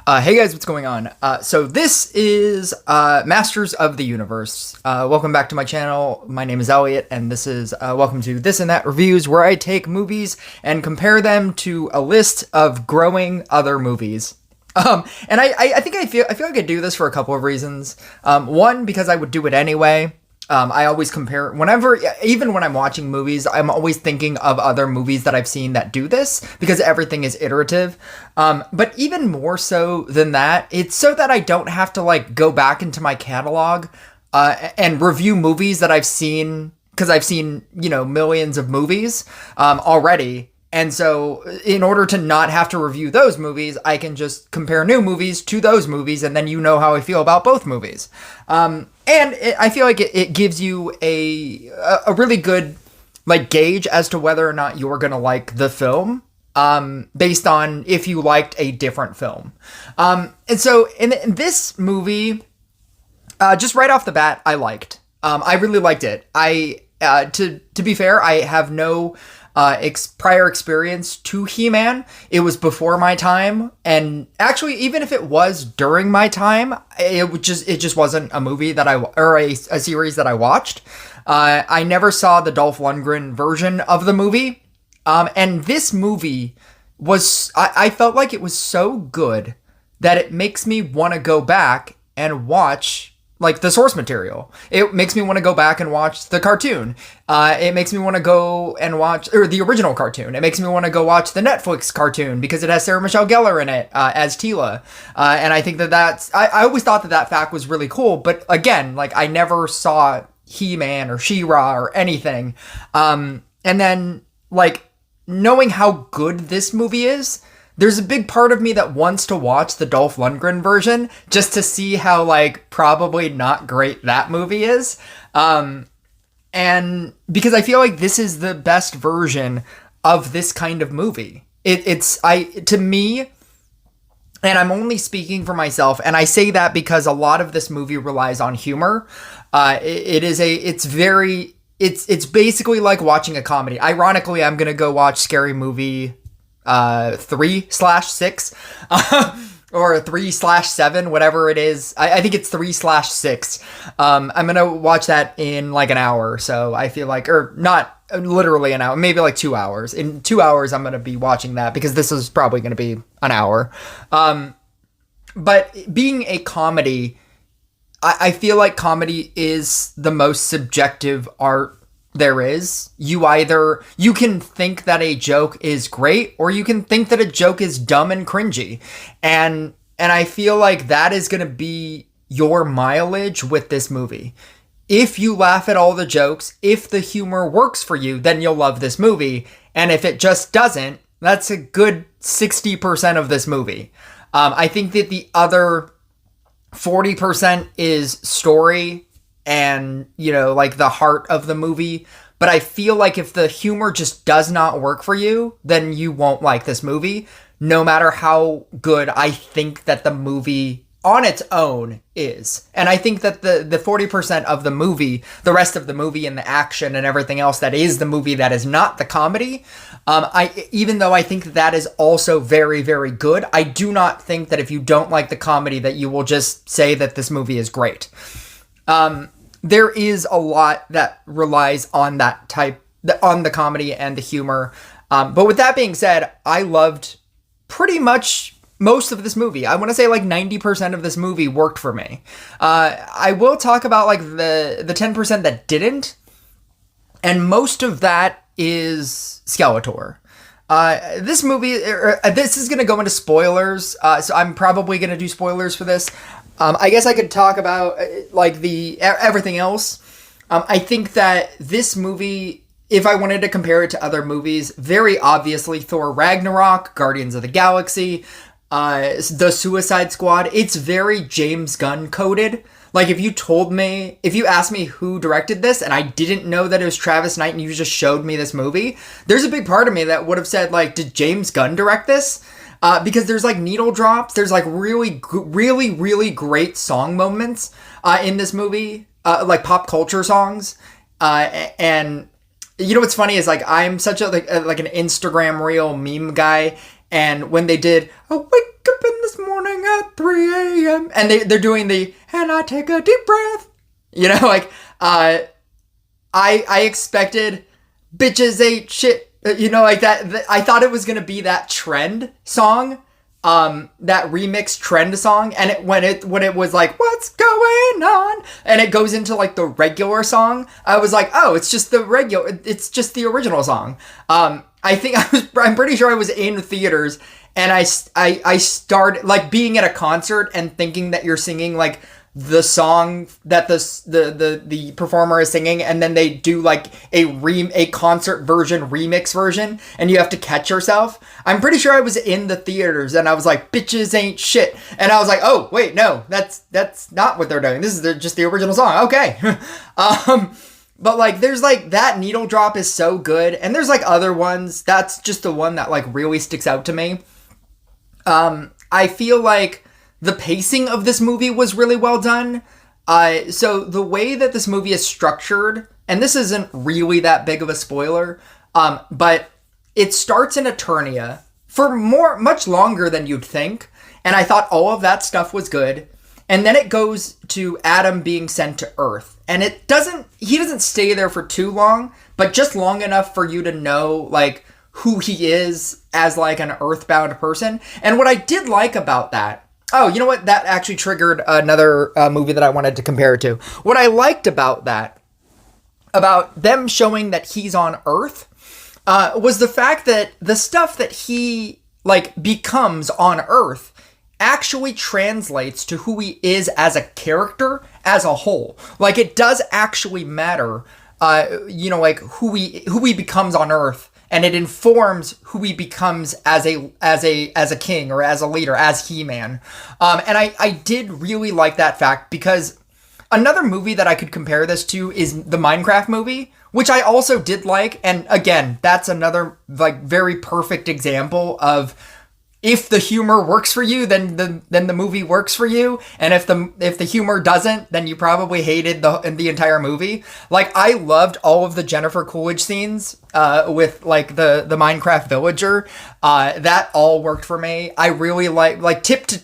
Hey guys, what's going on? So this is Masters of the Universe. Welcome back to my channel. My name is Elliot, and this is welcome to This and That Reviews, where I take movies and compare them to a list of growing other movies. And I feel like I do this for a couple of reasons. One, because I would do it anyway. I always compare whenever, even when I'm watching movies, I'm always thinking of other movies that I've seen that do this because everything is iterative. But even more so than that, it's so that I don't have to like go back into my catalog, and review movies that I've seen because I've seen, millions of movies, already. And so, in order to not have to review those movies, I can just compare new movies to those movies, and then you know how I feel about both movies. I feel like it gives you a really good like gauge as to whether or not you're gonna like the film, based on if you liked a different film. And so, in this movie, just right off the bat, I liked. I really liked it. To be fair, I have no prior experience to He-Man. It was before my time, and actually, even if it was during my time, it just wasn't a movie that a series that I watched. I never saw the Dolph Lundgren version of the movie, and this movie I felt like it was so good that it makes me want to go back and watch like the source material. It makes me want to go back and watch the cartoon. It makes me want to go and watch, or the original cartoon. It makes me want to go watch the Netflix cartoon because it has Sarah Michelle Gellar in it, as Teela. And I think I always thought that fact was really cool. But again, like I never saw He-Man or She-Ra or anything. And then like knowing how good this movie is, there's a big part of me that wants to watch the Dolph Lundgren version just to see how like probably not great that movie is. And because I feel like this is the best version of this kind of movie. To me, and I'm only speaking for myself, and I say that because a lot of this movie relies on humor. It's basically like watching a comedy. Ironically, I'm gonna go watch Scary Movie 3/6 or 3/7, whatever it is. I think it's 3/6. I'm gonna watch that in like an hour, so I feel like, or not literally an hour, maybe like 2 hours. In 2 hours I'm gonna be watching that because this is probably gonna be an hour. But being a comedy, I feel like comedy is the most subjective art there is. You can think that a joke is great, or you can think that a joke is dumb and cringy. And I feel like that is going to be your mileage with this movie. If you laugh at all the jokes, if the humor works for you, then you'll love this movie. And if it just doesn't, that's a good 60% of this movie. I think that the other 40% is story and, like the heart of the movie. But I feel like if the humor just does not work for you, then you won't like this movie, no matter how good I think that the movie on its own is. And I think that the 40% of the movie, the rest of the movie and the action and everything else that is the movie that is not the comedy, even though I think that is also very, very good, I do not think that if you don't like the comedy that you will just say that this movie is great. There is a lot that relies on on the comedy and the humor. But with that being said, I loved pretty much most of this movie. I want to say like 90% of this movie worked for me. I will talk about like the 10% that didn't. And most of that is Skeletor. This movie, this is going to go into spoilers. So I'm probably going to do spoilers for this. I guess I could talk about like everything else. I think that this movie, if I wanted to compare it to other movies, very obviously Thor Ragnarok, Guardians of the Galaxy, the Suicide Squad, it's very James Gunn coded. Like if you asked me who directed this and I didn't know that it was Travis Knight and you just showed me this movie, there's a big part of me that would have said like, did James Gunn direct this? Because there's like needle drops. There's like really, really, really great song moments in this movie, like pop culture songs. And you know what's funny is like I'm such a like an Instagram reel meme guy, and when they did "I wake up in this morning 3 a.m. And they're doing the, and I take a deep breath. You know, like, I expected bitches ain't shit. You know, like that. I thought it was going to be that trend song. That remix trend song, and when it was like, what's going on, and it goes into like the regular song, I was like, oh, it's just the original song. I'm pretty sure I was in theaters, and I started like being at a concert and thinking that you're singing like the song that the performer is singing, and then they do like a concert version, remix version, and you have to catch yourself. I'm pretty sure I was in the theaters and I was like, bitches ain't shit, and I was like, oh wait, no, that's not what they're doing. This is just the original song. Okay. But like there's like that needle drop is so good, and there's like other ones. That's just the one that like really sticks out to me. I feel like the pacing of this movie was really well done. So the way that this movie is structured, and this isn't really that big of a spoiler, but it starts in Eternia for much longer than you'd think. And I thought all of that stuff was good. And then it goes to Adam being sent to Earth. And he doesn't stay there for too long, but just long enough for you to know, like, who he is as, like, an Earthbound person. And what I did like about that, oh, you know what? That actually triggered another movie that I wanted to compare it to. What I liked about that, about them showing that he's on Earth, was the fact that the stuff that he, like, becomes on Earth actually translates to who he is as a character as a whole. Like, it does actually matter, you know, like, who he becomes on Earth. And it informs who he becomes as a king or as a leader, as He-Man. And I did really like that fact, because another movie that I could compare this to is the Minecraft movie, which I also did like. And again, that's another like very perfect example of, if the humor works for you, then the movie works for you, and if the humor doesn't, then you probably hated the entire movie. Like, I loved all of the Jennifer Coolidge scenes with like the Minecraft villager. That all worked for me. I really like tip to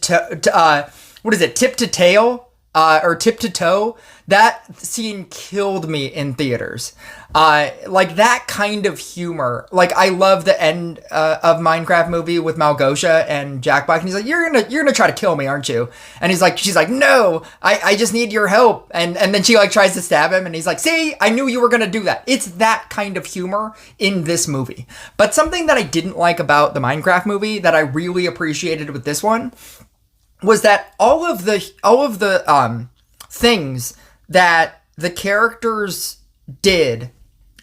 tail or tip to toe. That scene killed me in theaters. Like that kind of humor. Like, I love the end of Minecraft movie with Malgosha and Jack Black, and he's like, you're gonna try to kill me, aren't you? And she's like, no, I just need your help. And then she like tries to stab him, and he's like, see, I knew you were gonna do that. It's that kind of humor in this movie. But something that I didn't like about the Minecraft movie that I really appreciated with this one was that all of the things that the characters did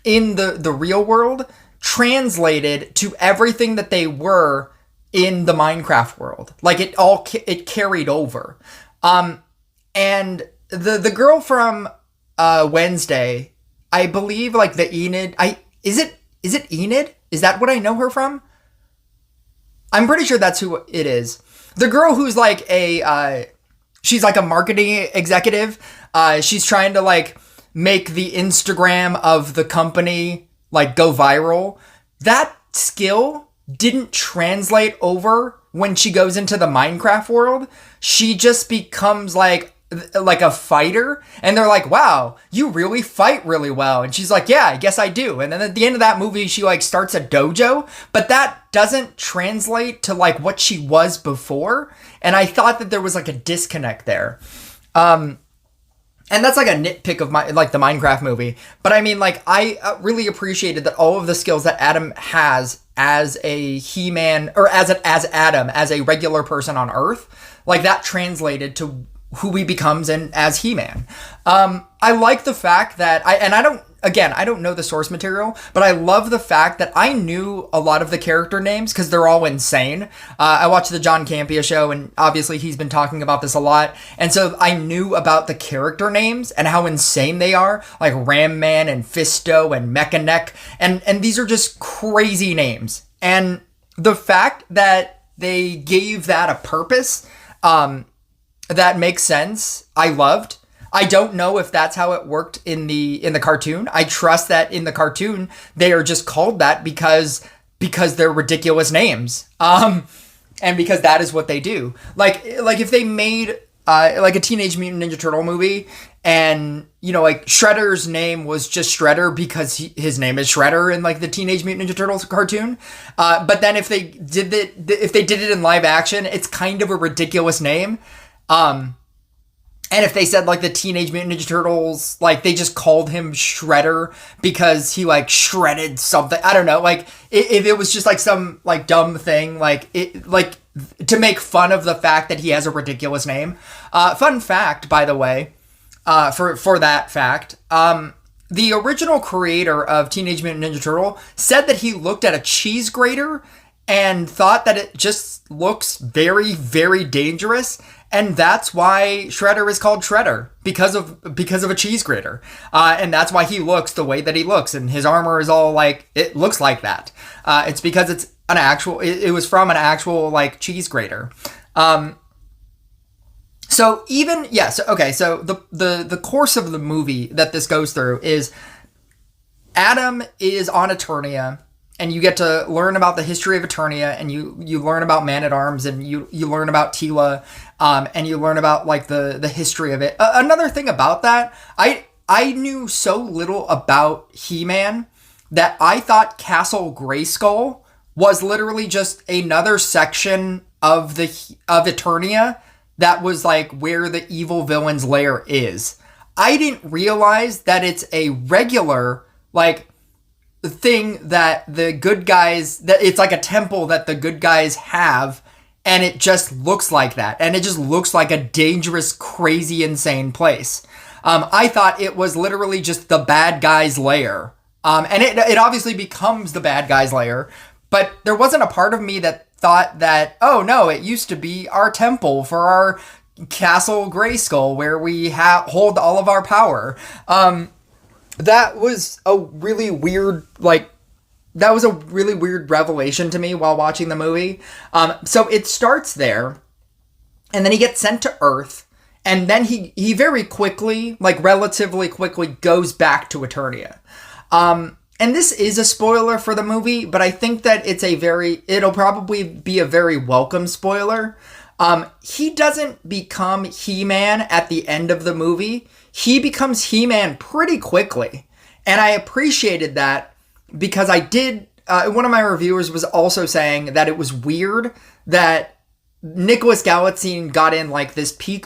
in the real world translated to everything that they were in the Minecraft world. Like, it carried over. And the girl from Wednesday, I believe, like the Enid, is it Enid? Is that what I know her from? I'm pretty sure that's who it is. The girl who's like she's like a marketing executive. She's trying to like make the Instagram of the company like go viral. That skill didn't translate over when she goes into the Minecraft world. She just becomes like a fighter, and they're like, wow, you really fight really well. And she's like, yeah, I guess I do. And then at the end of that movie, she like starts a dojo, but that doesn't translate to like what she was before. And I thought that there was like a disconnect there. And that's like a nitpick of the Minecraft movie. But I mean, like, I really appreciated that all of the skills that Adam has as a He-Man, or as Adam, as a regular person on Earth, like that translated to who he becomes as He-Man. I like the fact that I don't know the source material, but I love the fact that I knew a lot of the character names because they're all insane. I watched the John Campea show, and obviously he's been talking about this a lot. And so I knew about the character names and how insane they are, like Ram Man and Fisto and Mechanic. And these are just crazy names. And the fact that they gave that a purpose, that makes sense, I loved. I don't know if that's how it worked in the cartoon. I trust that in the cartoon they are just called that because they're ridiculous names. and because that is what they do. Like if they made like a Teenage Mutant Ninja Turtle movie, and like Shredder's name was just Shredder because his name is Shredder in like the Teenage Mutant Ninja Turtles cartoon. But then if they did it in live action, it's kind of a ridiculous name. And if they said like the Teenage Mutant Ninja Turtles, like they just called him Shredder because he like shredded something. I don't know. Like if it was just like some like dumb thing, like to make fun of the fact that he has a ridiculous name. Fun fact, by the way, for that fact, the original creator of Teenage Mutant Ninja Turtle said that he looked at a cheese grater and thought that it just looks very, very dangerous. And that's why Shredder is called Shredder, because of a cheese grater. And that's why he looks the way that he looks. And his armor is all like, it looks like that. It's because it's an actual, it was from an actual like cheese grater. So even, so the course of the movie that this goes through is Adam is on Eternia, and you get to learn about the history of Eternia, and you learn about Man-at-Arms, and you learn about Tila, and you learn about like the history of it. Another thing about that, I knew so little about He-Man that I thought Castle Grayskull was literally just another section of Eternia that was like where the evil villain's lair is. I didn't realize that it's a regular like thing that the good guys, that it's like a temple that the good guys have, and it just looks like that, and it just looks like a dangerous, crazy, insane place. I thought it was literally just the bad guy's lair, and it obviously becomes the bad guy's lair, but there wasn't a part of me that thought that, oh no, it used to be our temple for our Castle Grayskull where we hold all of our power. That was a really weird, revelation to me while watching the movie. So it starts there, and then he gets sent to Earth, and then he very quickly, like relatively quickly, goes back to Eternia. And this is a spoiler for the movie, but I think that it'll probably be a very welcome spoiler. He doesn't become He-Man at the end of the movie. He becomes He-Man pretty quickly. And I appreciated that because one of my reviewers was also saying that it was weird that Nicholas Galitzine got in like this peak,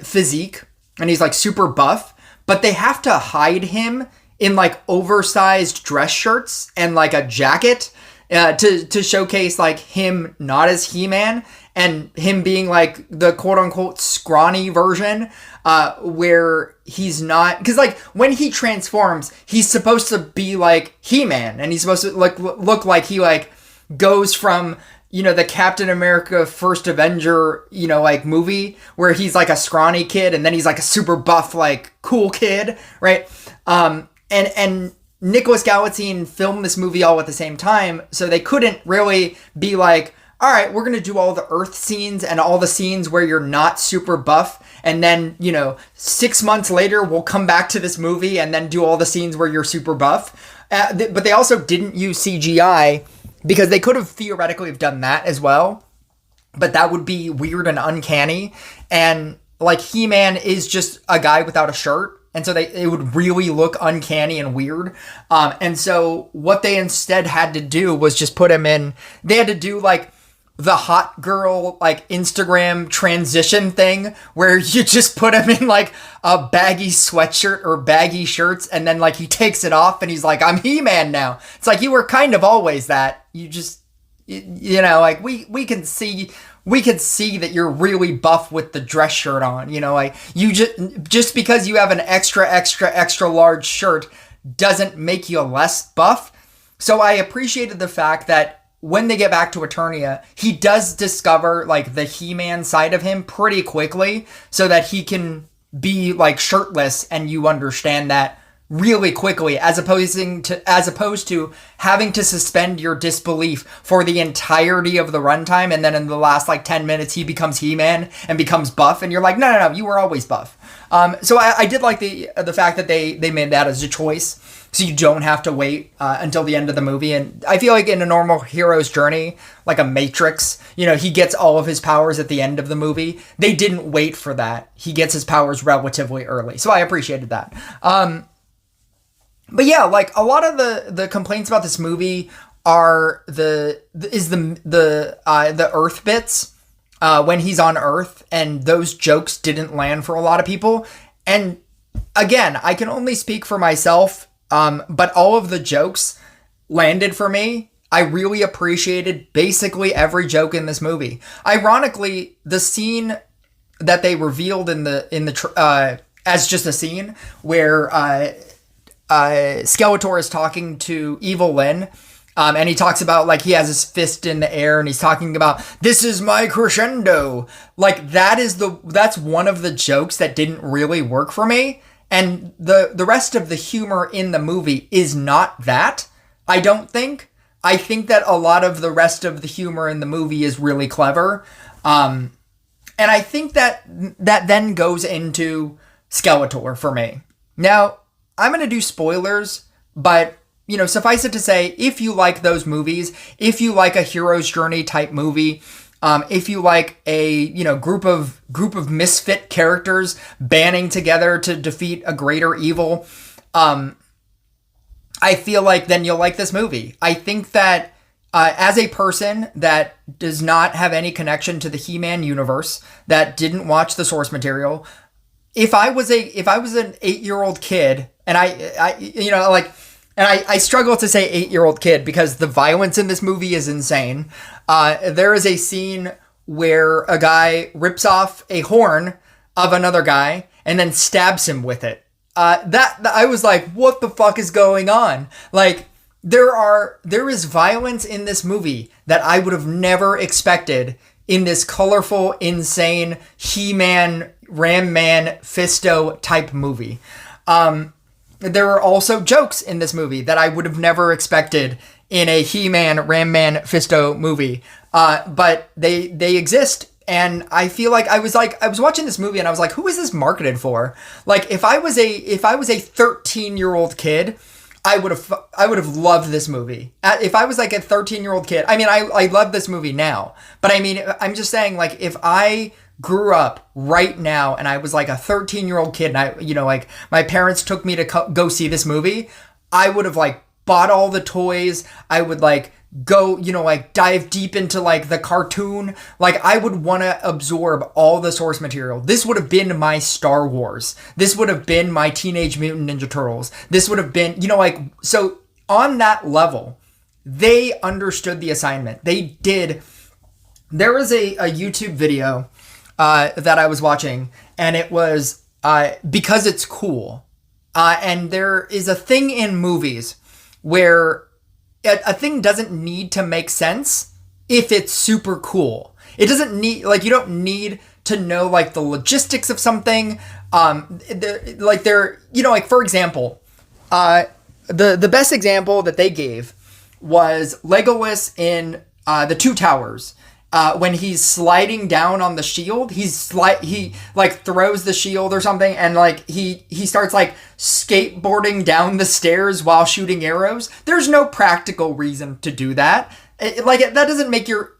physique, and he's like super buff, but they have to hide him in like oversized dress shirts and like a jacket to showcase like him not as He-Man, and him being like the quote unquote scrawny version, where he's not, because like when he transforms, he's supposed to be like He-Man, and he's supposed to like look like he like goes from, the Captain America First Avenger, like movie where he's like a scrawny kid and then he's like a super buff, like cool kid, right? And Nicholas Galitzine filmed this movie all at the same time, so they couldn't really be like, all right, we're going to do all the Earth scenes and all the scenes where you're not super buff, and then, 6 months later, we'll come back to this movie and then do all the scenes where you're super buff. But they also didn't use CGI, because they could have theoretically have done that as well, but that would be weird and uncanny, and like He-Man is just a guy without a shirt, and so it would really look uncanny and weird. And so what they instead had to do was just put him in, they had to do like the hot girl like Instagram transition thing where you just put him in like a baggy sweatshirt or baggy shirts, and then like he takes it off and he's like, I'm He-Man now. It's like, you were kind of always that. You just, like we can see that you're really buff with the dress shirt on, like you just because you have an extra large shirt doesn't make you less buff. So I appreciated the fact that when they get back to Eternia, he does discover like the He-Man side of him pretty quickly, so that he can be like shirtless, and you understand that really quickly, as opposed to having to suspend your disbelief for the entirety of the runtime, and then in the last like 10 minutes he becomes He-Man and becomes buff, and you're like, no, you were always buff. So I did like the fact that they made that as a choice. so you don't have to wait until the end of the movie. And I feel like in a normal hero's journey, like a Matrix, he gets all of his powers at the end of the movie. They didn't wait for that. He gets his powers relatively early, so I appreciated that. But yeah, like a lot of the complaints about this movie are the Earth bits when he's on Earth, and those jokes didn't land for a lot of people. And again, I can only speak for myself, but all of the jokes landed for me. I really appreciated basically every joke in this movie. Ironically, the scene that they revealed in the as just a scene where Skeletor is talking to Evil Lyn, and he talks about like he has his fist in the air and he's talking about, this is my crescendo. Like that's one of the jokes that didn't really work for me. And the rest of the humor in the movie is not that, I don't think. I think that a lot of the rest of the humor in the movie is really clever. And I think that then goes into Skeletor for me. Now, I'm going to do spoilers, but, suffice it to say, if you like those movies, if you like a hero's journey type movie, if you like a, group of misfit characters banding together to defeat a greater evil, I feel like then you'll like this movie. I think that as a person that does not have any connection to the He-Man universe, that didn't watch the source material, if I was an 8-year-old kid, and I struggle to say 8-year-old kid because the violence in this movie is insane. There is a scene where a guy rips off a horn of another guy and then stabs him with it. That I was like, what the fuck is going on? Like, there is violence in this movie that I would have never expected in this colorful, insane He-Man, Ram-Man, Fisto type movie. There are also jokes in this movie that I would have never expected in a He-Man, Ram-Man, Fisto movie. But they exist. And I feel like I was watching this movie and I was like, who is this marketed for? Like, if I was a 13-year-old kid, I would have loved this movie. If I was like a 13-year-old kid, I mean, I love this movie now, but I mean, I'm just saying, like, if I grew up right now and I was like a 13-year-old kid and I, like my parents took me to go see this movie, I would have like bought all the toys. I would like go, like dive deep into like the cartoon. Like I would want to absorb all the source material. This would have been my Star Wars. This would have been my Teenage Mutant Ninja Turtles. This would have been, so on that level, they understood the assignment. They did. There was a YouTube video that I was watching, and it was because it's cool. And there is a thing in movies where a thing doesn't need to make sense if it's super cool. It doesn't need, like, you don't need to know, like, the logistics of something. Like, for example, the best example that they gave was Legolas in The Two Towers. When he's sliding down on the shield, he throws the shield or something, and like he starts like skateboarding down the stairs while shooting arrows. There's no practical reason to do that. That doesn't make your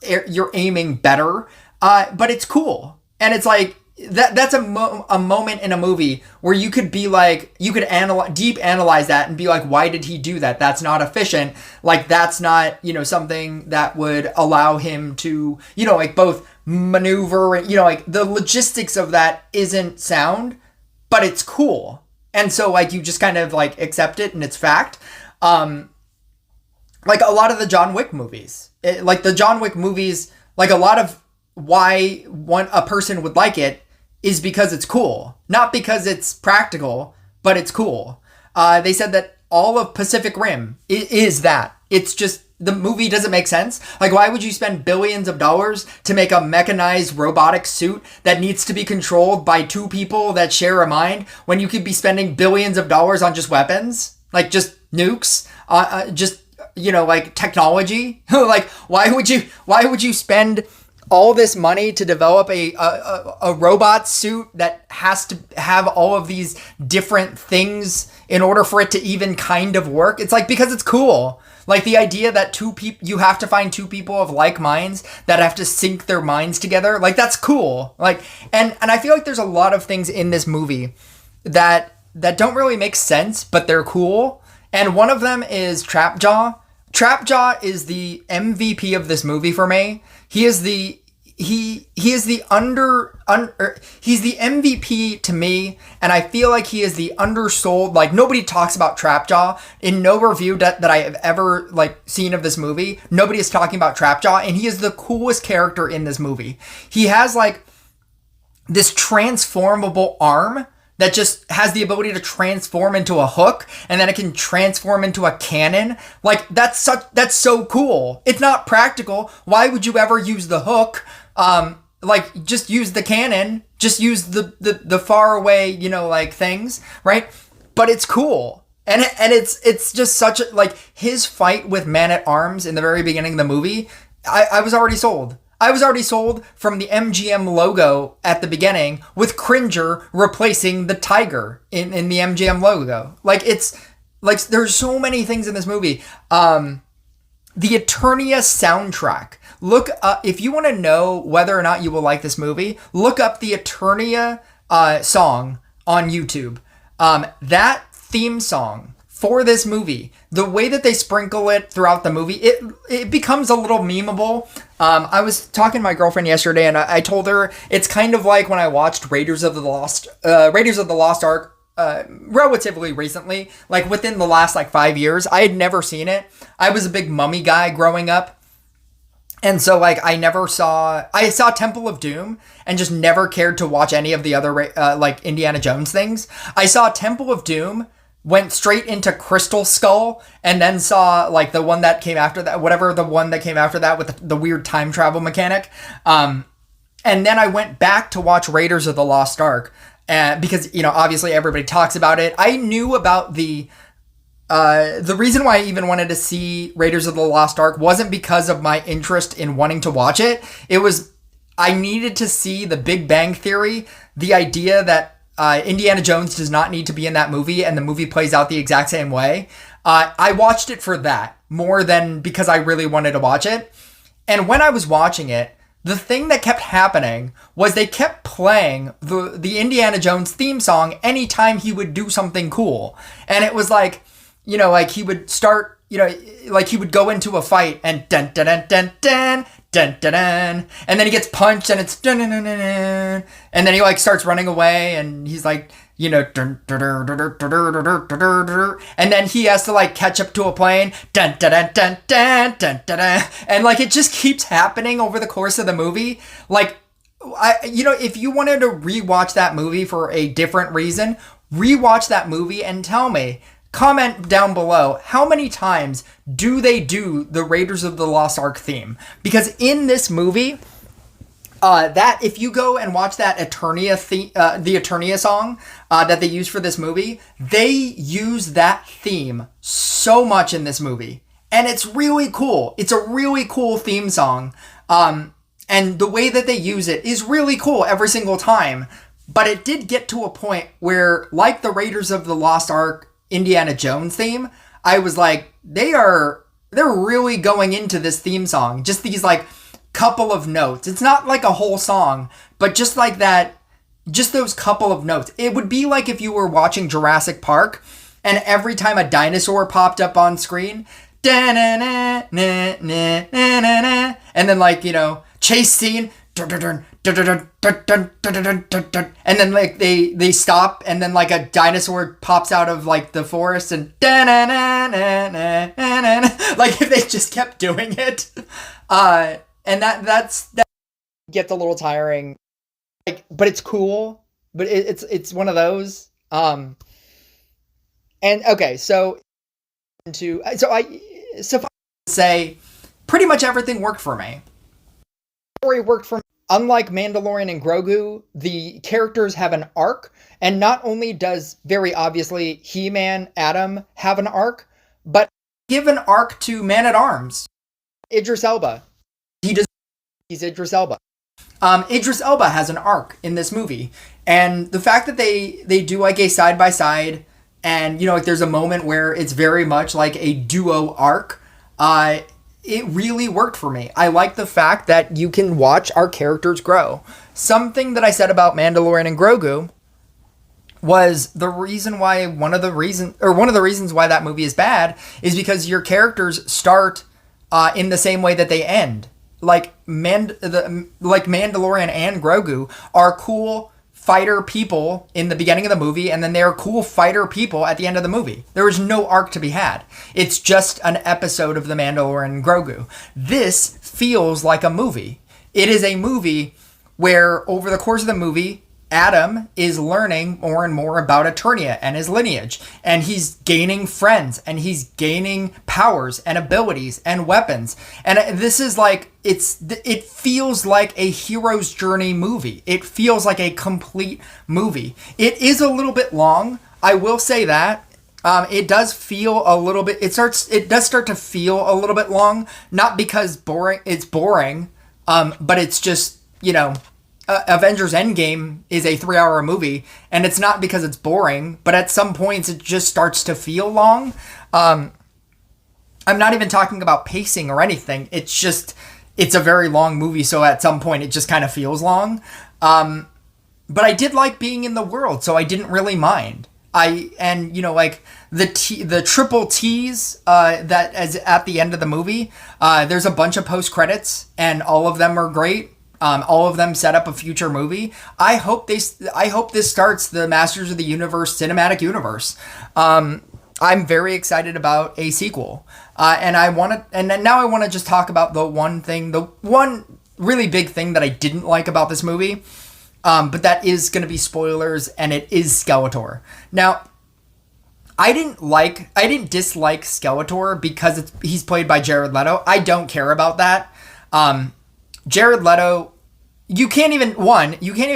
aiming better, but it's cool, and it's like that's a moment in a movie where you could be like, you could analyze that and be like, why did he do that? That's not efficient. Like, that's not, something that would allow him to, like both maneuver and, like the logistics of that isn't sound, but it's cool. And so like, you just kind of like accept it and it's fact. Like a lot of the John Wick movies, a lot of why a person would like it is because it's cool, not because it's practical, but it's cool. They said that all of Pacific Rim is that. It's just, the movie doesn't make sense. Like, why would you spend billions of dollars to make a mechanized robotic suit that needs to be controlled by two people that share a mind when you could be spending billions of dollars on just weapons? Like, just nukes? Like technology? Like, why would you spend all this money to develop a robot suit that has to have all of these different things in order for it to even kind of work. It's like, because it's cool. Like the idea that two people, you have to find two people of like minds that have to sync their minds together. Like that's cool. Like, and I feel like there's a lot of things in this movie that don't really make sense, but they're cool. And one of them is Trapjaw. Trapjaw is the MVP of this movie for me. He is the he is the he's the MVP to me, and I feel like he is the undersold. Like nobody talks about Trapjaw in no review that I have ever like seen of this movie. Nobody is talking about Trapjaw, and he is the coolest character in this movie. He has like this transformable arm that just has the ability to transform into a hook, and then it can transform into a cannon. Like that's so cool. It's not practical. Why would you ever use the hook? Like just use the cannon, just use the far away, you know, like things, right? But it's cool. And it's just such a, like his fight with Man-at-Arms in the very beginning of the movie, I was already sold. I was already sold from the MGM logo at the beginning with Cringer replacing the tiger in the MGM logo. Like it's like there's so many things in this movie. The Eternia soundtrack. Look up, if you want to know whether or not you will like this movie, look up the Eternia song on YouTube. That theme song for this movie, the way that they sprinkle it throughout the movie, it becomes a little memeable. I was talking to my girlfriend yesterday, and I told her it's kind of like when I watched Raiders of the Lost Ark relatively recently, like within the last like 5 years. I had never seen it. I was a big Mummy guy growing up. And so, like, I saw Temple of Doom and just never cared to watch any of the other, like, Indiana Jones things. I saw Temple of Doom, went straight into Crystal Skull, and then saw, like, the one that came after that, whatever the one that came after that with the weird time travel mechanic. And then I went back to watch Raiders of the Lost Ark, because, you know, obviously everybody talks about it. I knew about the reason why I even wanted to see Raiders of the Lost Ark wasn't because of my interest in wanting to watch it. It was, I needed to see the Big Bang Theory, the idea that Indiana Jones does not need to be in that movie and the movie plays out the exact same way. I watched it for that more than because I really wanted to watch it. And when I was watching it, the thing that kept happening was they kept playing the Indiana Jones theme song anytime he would do something cool. And it was like, you know, like he would start, you know, like he would go into a fight and dun dun dun dun dun dun dun dun, and then he gets punched and it's dun dun dun dun dun, and then he like starts running away and he's like, you know, dun dun dun dun dun dun dun dun dun, and then he has to like catch up to a plane, dun dun dun dun dun dun dun, and like it just keeps happening over the course of the movie. Like, you know, if you wanted to rewatch that movie for a different reason, rewatch that movie and tell me. Comment down below, how many times do they do the Raiders of the Lost Ark theme? Because in this movie, that if you go and watch that Eternia the Eternia song that they use for this movie, they use that theme so much in this movie. And it's really cool. It's a really cool theme song. And the way that they use it is really cool every single time. But it did get to a point where, like the Raiders of the Lost Ark Indiana Jones theme, I was like, they're really going into this theme song. Just these like couple of notes. It's not like a whole song, but just like that, just those couple of notes. It would be like if you were watching Jurassic Park and every time a dinosaur popped up on screen, and then like, you know, chase scene, and then like they stop and then like a dinosaur pops out of like the forest and like if they just kept doing it, and that gets a little tiring, like, but it's cool, but it's one of those, and okay, so I say pretty much everything worked for me. Story worked for me. Unlike Mandalorian and Grogu, the characters have an arc, and not only does, very obviously, He-Man, Adam have an arc, but give an arc to Man-at-Arms, Idris Elba. He He's Idris Elba. Idris Elba has an arc in this movie, and the fact that they do like a side by side, and like there's a moment where it's very much like a duo arc. It really worked for me. I like the fact that you can watch our characters grow. Something that I said about Mandalorian and Grogu was one of the reasons why that movie is bad is because your characters start in the same way that they end. Like Mandalorian and Grogu are cool fighter people in the beginning of the movie, and then they're cool fighter people at the end of the movie. There is no arc to be had. It's just an episode of The Mandalorian and Grogu. This feels like a movie. It is a movie where over the course of the movie, Adam is learning more and more about Eternia and his lineage, and he's gaining friends, and he's gaining powers and abilities and weapons. And this is like, it feels like a hero's journey movie. It feels like a complete movie. It is a little bit long, I will say that. It does feel a little bit, it does start to feel a little bit long, not because it's boring, but it's just, Avengers Endgame is a 3-hour movie, and it's not because it's boring, but at some points it just starts to feel long. I'm not even talking about pacing or anything. It's a very long movie, so at some point it just kind of feels long. But I did like being in the world, so I didn't really mind. Like the triple T's that is at the end of the movie, there's a bunch of post credits, and all of them are great. All of them set up a future movie. I hope this starts the Masters of the Universe cinematic universe. I'm very excited about a sequel. And now I want to just talk about the one really big thing that I didn't like about this movie. But that is going to be spoilers, and it is Skeletor. Now, I didn't dislike Skeletor because he's played by Jared Leto. I don't care about that. Jared Leto, you can't even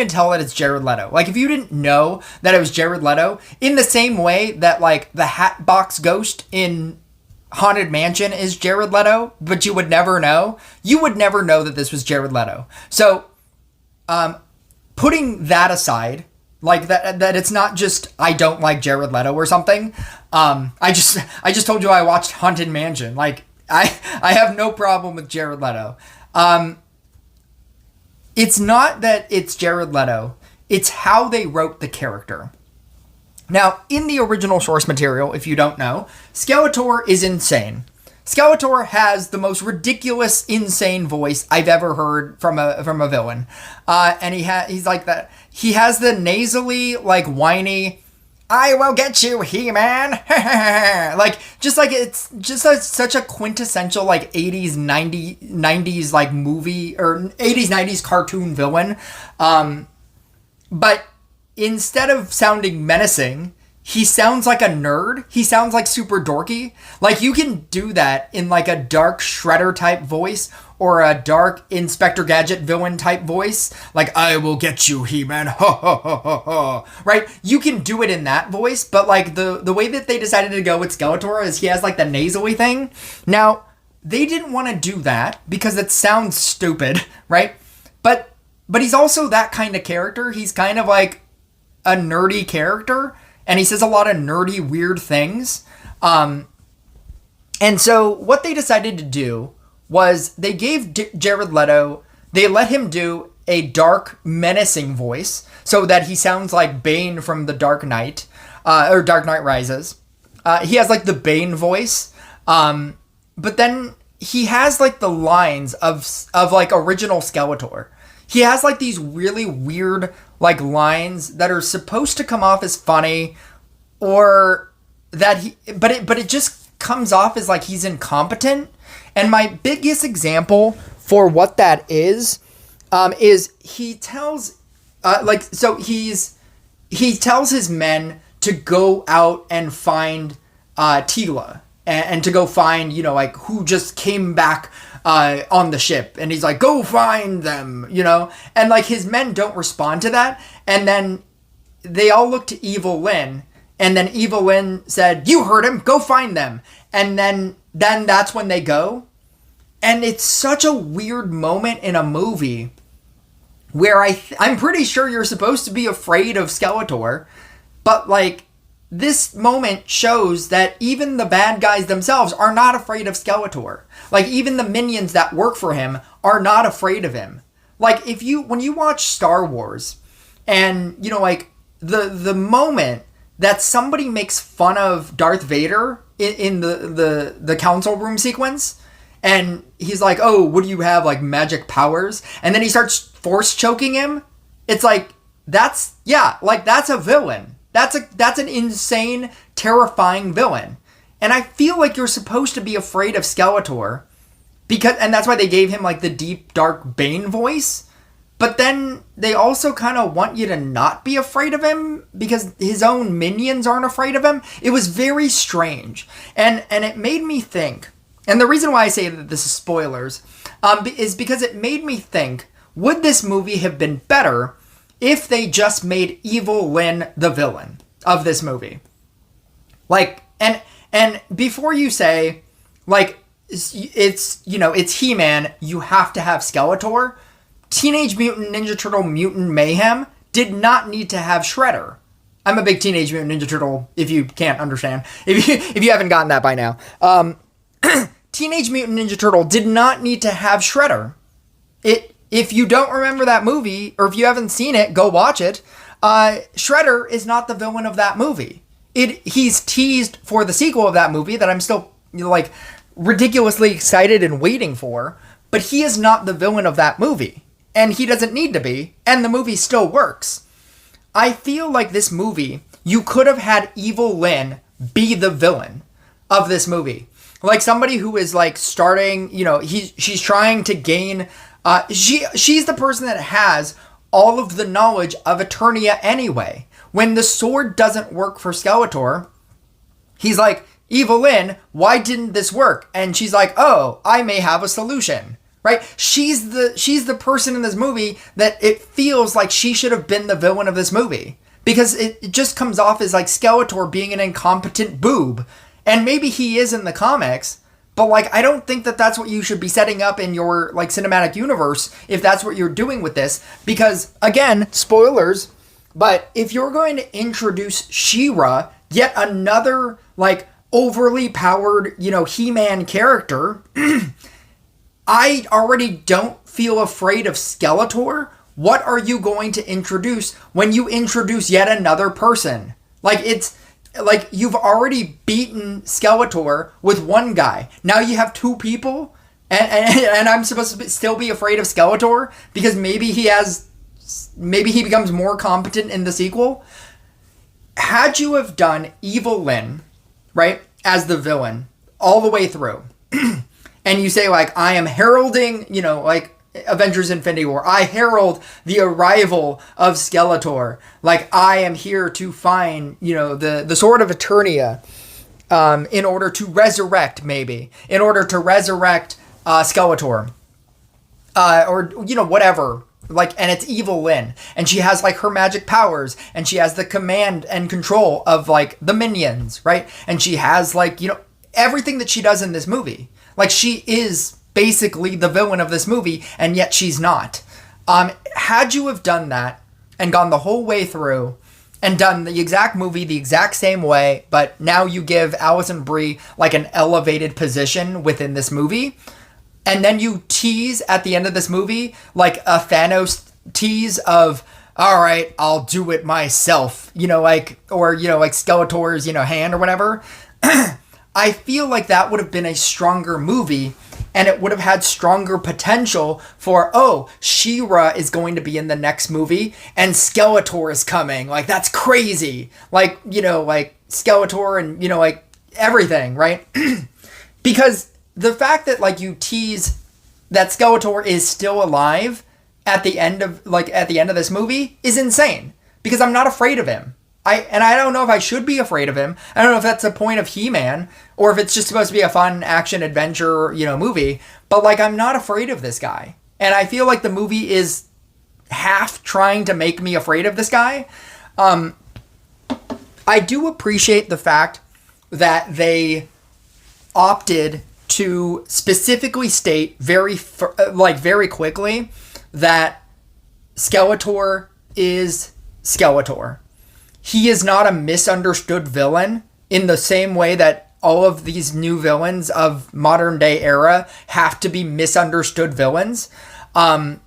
tell that it's Jared Leto. Like, if you didn't know that it was Jared Leto, in the same way that, like, the Hatbox Ghost in Haunted Mansion is Jared Leto, but you would never know that this was Jared Leto. So, putting that aside, like, that it's not just I don't like Jared Leto or something. I just told you I watched Haunted Mansion. Like, I have no problem with Jared Leto. It's not that it's Jared Leto, it's how they wrote the character. Now, in the original source material, if you don't know, Skeletor is insane. Skeletor has the most ridiculous, insane voice I've ever heard from a villain. And he's like that. He has the nasally, like, whiny, "I will get you, He-Man." Like, just like it's just such a quintessential, like, 80s, 90s like movie, or 80s, 90s cartoon villain. But instead of sounding menacing, he sounds like a nerd. He sounds like super dorky. Like, you can do that in, like, a dark Shredder type voice or a dark Inspector Gadget villain type voice. Like, "I will get you, He-Man." Ha ha ha ha ha. Right? You can do it in that voice, but, like, the way that they decided to go with Skeletor is he has, like, the nasally thing. Now, they didn't want to do that because it sounds stupid, right? But he's also that kind of character. He's kind of like a nerdy character, and he says a lot of nerdy, weird things. And so what they decided to do was they gave Jared Leto, they let him do a dark, menacing voice so that he sounds like Bane from The Dark Knight, or Dark Knight Rises. He has, like, the Bane voice. But then he has, like, the lines of like, original Skeletor. He has, like, these really weird, like, lines that are supposed to come off as funny, or that but it just comes off as, like, he's incompetent. And my biggest example for what that is he tells, he tells his men to go out and find Teela, and to go find, like, who just came back on the ship. And he's like, "Go find them," and, like, his men don't respond to that. And then they all look to Evil Lynn, and then Evil Lynn said, "You heard him, go find them." And then that's when they go. And it's such a weird moment in a movie where I'm pretty sure you're supposed to be afraid of Skeletor, but like this moment shows that even the bad guys themselves are not afraid of Skeletor. Like even the minions that work for him are not afraid of him. Like when you watch Star Wars and like the moment that somebody makes fun of Darth Vader in the council room sequence, and he's like, oh, what do you have, like magic powers? And then he starts force choking him. It's like, that's a villain. That's an insane, terrifying villain. And I feel like you're supposed to be afraid of Skeletor and that's why they gave him like the deep, dark Bane voice. But then they also kind of want you to not be afraid of him because his own minions aren't afraid of him. It was very strange. And it made me think, and the reason why I say that this is spoilers, is because it made me think, would this movie have been better if they just made Evil Lyn the villain of this movie? Like, and before you say, like, it's He-Man, you have to have Skeletor, Teenage Mutant Ninja Turtle Mutant Mayhem did not need to have Shredder. I'm a big Teenage Mutant Ninja Turtle, if you can't understand, if you haven't gotten that by now. Teenage Mutant Ninja Turtle did not need to have Shredder. If you don't remember that movie, or if you haven't seen it, go watch it. Shredder is not the villain of that movie. He's teased for the sequel of that movie that I'm still like ridiculously excited and waiting for, but he is not the villain of that movie, and he doesn't need to be, and the movie still works. I feel like this movie, you could have had Evil Lyn be the villain of this movie. Like somebody who is like starting, she's trying to gain, she's the person that has all of the knowledge of Eternia anyway. When the sword doesn't work for Skeletor, he's like, Evil Lyn, why didn't this work? And she's like, oh, I may have a solution, right? She's the person in this movie that it feels like she should have been the villain of this movie. Because it just comes off as like Skeletor being an incompetent boob. And maybe he is in the comics, but like I don't think that that's what you should be setting up in your like cinematic universe if that's what you're doing with this. Because again, spoilers, but if you're going to introduce She-Ra, yet another like overly powered, He-Man character, I already don't feel afraid of Skeletor. What are you going to introduce when you introduce yet another person? Like it's like you've already beaten Skeletor with one guy. Now you have two people, and I'm supposed to still be afraid of Skeletor because maybe he becomes more competent in the sequel. Had you have done Evil Lyn, right, as the villain all the way through, and you say like I am heralding, like Avengers Infinity War, I herald the arrival of Skeletor, like I am here to find the Sword of Eternia in order to resurrect Skeletor, or whatever, like, and it's Evil Lyn, and she has like her magic powers, and she has the command and control of like the minions, right? And she has like everything that she does in this movie. Like she is basically the villain of this movie, and yet she's not. Had you have done that and gone the whole way through and done the exact movie the exact same way, but now you give Alison Brie like an elevated position within this movie, and then you tease at the end of this movie like a Thanos tease of, all right, I'll do it myself, like Skeletor's, hand or whatever. I feel like that would have been a stronger movie, and it would have had stronger potential for, oh, She-Ra is going to be in the next movie, and Skeletor is coming. Like, that's crazy. Like, like Skeletor and, like everything, right? Because the fact that, like, you tease that Skeletor is still alive at the end of this movie is insane. Because I'm not afraid of him. I don't know if I should be afraid of him. I don't know if that's the point of He-Man, or if it's just supposed to be a fun action adventure, movie. But like, I'm not afraid of this guy. And I feel like the movie is half trying to make me afraid of this guy. I do appreciate the fact that they opted to specifically state very quickly that Skeletor is Skeletor. He is not a misunderstood villain in the same way that all of these new villains of modern day era have to be misunderstood villains. I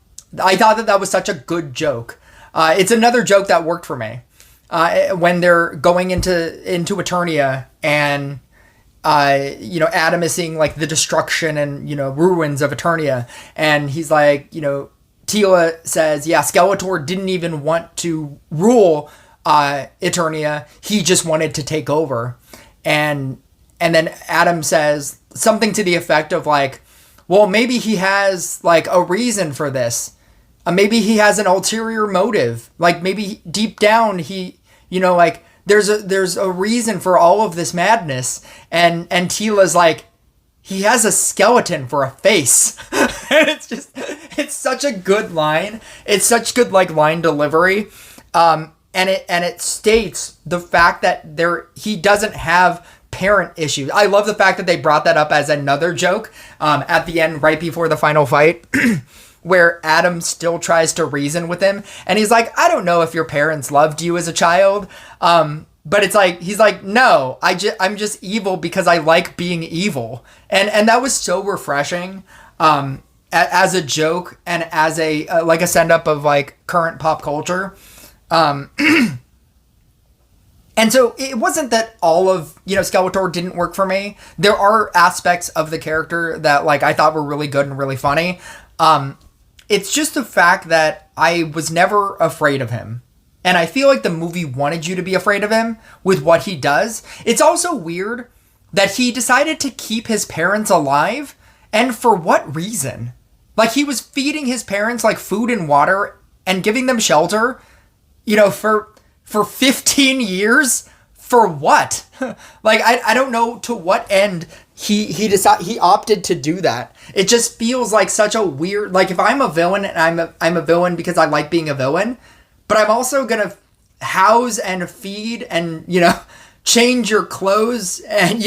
thought that was such a good joke. It's another joke that worked for me. When they're going into Eternia and Adam is seeing like the destruction and ruins of Eternia, and he's like, Teela says, yeah, Skeletor didn't even want to rule Eternia, he just wanted to take over. And then Adam says something to the effect of like, well, maybe he has like a reason for this. Maybe he has an ulterior motive. Like maybe deep down he, like there's a reason for all of this madness. And Teela's like, he has a skeleton for a face. And it's such a good line. It's such good like line delivery. And it states the fact that he doesn't have parent issues. I love the fact that they brought that up as another joke at the end, right before the final fight, where Adam still tries to reason with him, and he's like, I don't know if your parents loved you as a child, but it's like he's like, no, I'm just evil because I like being evil, and that was so refreshing as a joke and as a like a send up of like current pop culture. And so it wasn't that all of, Skeletor didn't work for me. There are aspects of the character that like I thought were really good and really funny. It's just the fact that I was never afraid of him. And I feel like the movie wanted you to be afraid of him with what he does. It's also weird that he decided to keep his parents alive. And for what reason? Like he was feeding his parents like food and water and giving them shelter, for 15 years. For what? Like, I don't know to what end he opted to do that. It just feels like such a weird, like if I'm a villain and I'm a villain because I like being a villain, but I'm also gonna house and feed and, change your clothes and,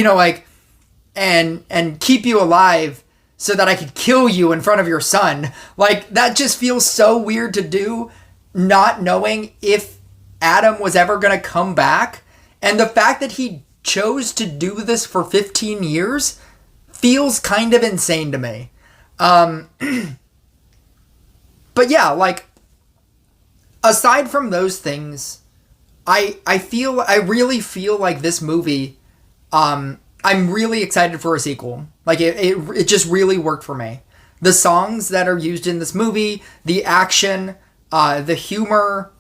and keep you alive so that I could kill you in front of your son. Like, that just feels so weird to do, not knowing if Adam was ever gonna come back. And the fact that he chose to do this for 15 years feels kind of insane to me. But yeah, like, aside from those things, I really feel like this movie, I'm really excited for a sequel. Like, it just really worked for me. The songs that are used in this movie, the action, the humor,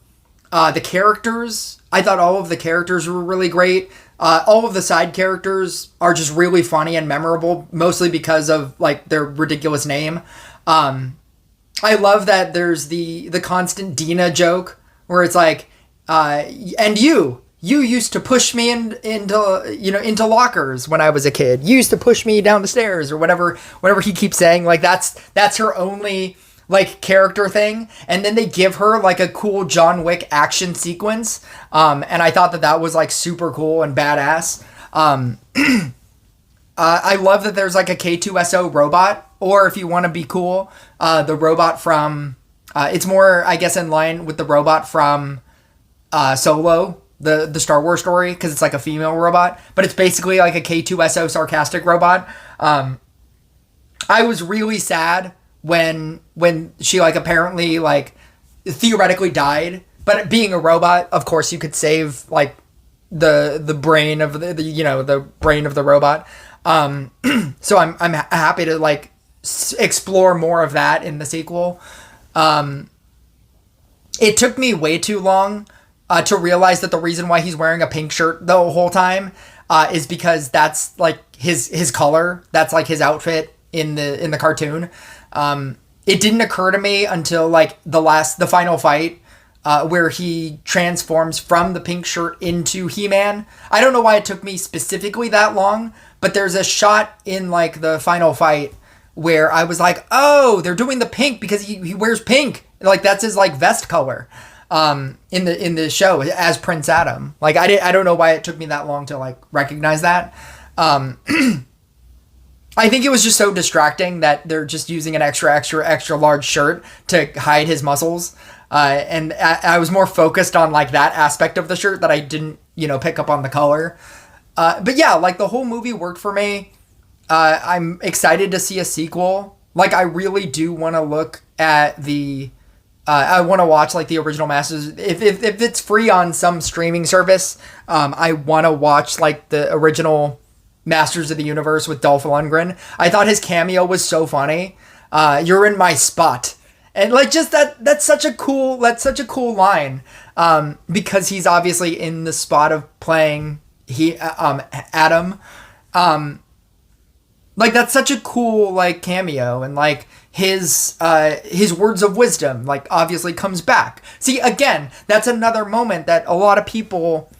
the characters, I thought all of the characters were really great. All of the side characters are just really funny and memorable, mostly because of like their ridiculous name. I love that there's the constant Dina joke where it's like, and you used to push me into lockers when I was a kid. You used to push me down the stairs or whatever he keeps saying. Like that's her only like character thing, and then they give her like a cool John Wick action sequence, and I thought that was like super cool and badass. I love that there's like a K2SO robot, or if you want to be cool, the robot from it's more, I guess, in line with the robot from Solo, the Star Wars story, because it's like a female robot, but it's basically like a K2SO sarcastic robot. I was really sad when she like apparently like theoretically died, but being a robot, of course you could save like the brain of the brain of the robot. So I'm happy to like explore more of that in the sequel. It took me way too long to realize that the reason why he's wearing a pink shirt the whole time is because that's like his color. That's like his outfit in the cartoon. It didn't occur to me until like the final fight, where he transforms from the pink shirt into He-Man. I don't know why it took me specifically that long, but there's a shot in like the final fight where I was like, oh, they're doing the pink because he wears pink. Like that's his like vest color, in the show as Prince Adam. Like I don't know why it took me that long to like recognize that. I think it was just so distracting that they're just using an extra large shirt to hide his muscles. And I was more focused on like that aspect of the shirt that I didn't, pick up on the color. But yeah, like the whole movie worked for me. I'm excited to see a sequel. Like I really do want to look at I want to watch like the original Masters. If it's free on some streaming service, I want to watch like the original Masters of the Universe with Dolph Lundgren. I thought his cameo was so funny. You're in my spot. And like just that's such a cool line. Because he's obviously in the spot of playing Adam. Like that's such a cool like cameo, and like his words of wisdom like obviously comes back. See, again, that's another moment that a lot of people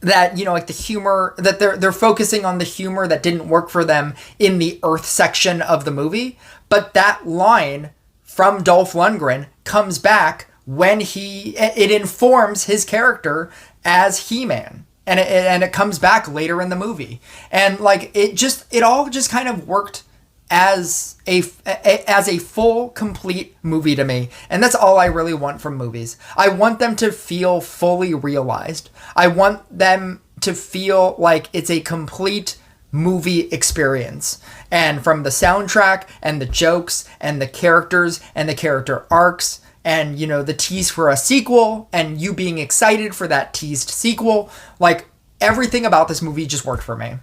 that like the humor that they're focusing on the humor that didn't work for them in the Earth section of the movie, but that line from Dolph Lundgren comes back when it informs his character as He-Man. And it comes back later in the movie. And like it all just kind of worked as a full complete movie to me. And that's all I really want from movies. I want them to feel fully realized. I want them to feel like it's a complete movie experience. And from the soundtrack and the jokes and the characters and the character arcs and the tease for a sequel and you being excited for that teased sequel, like everything about this movie just worked for me.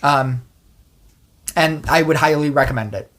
And I would highly recommend it.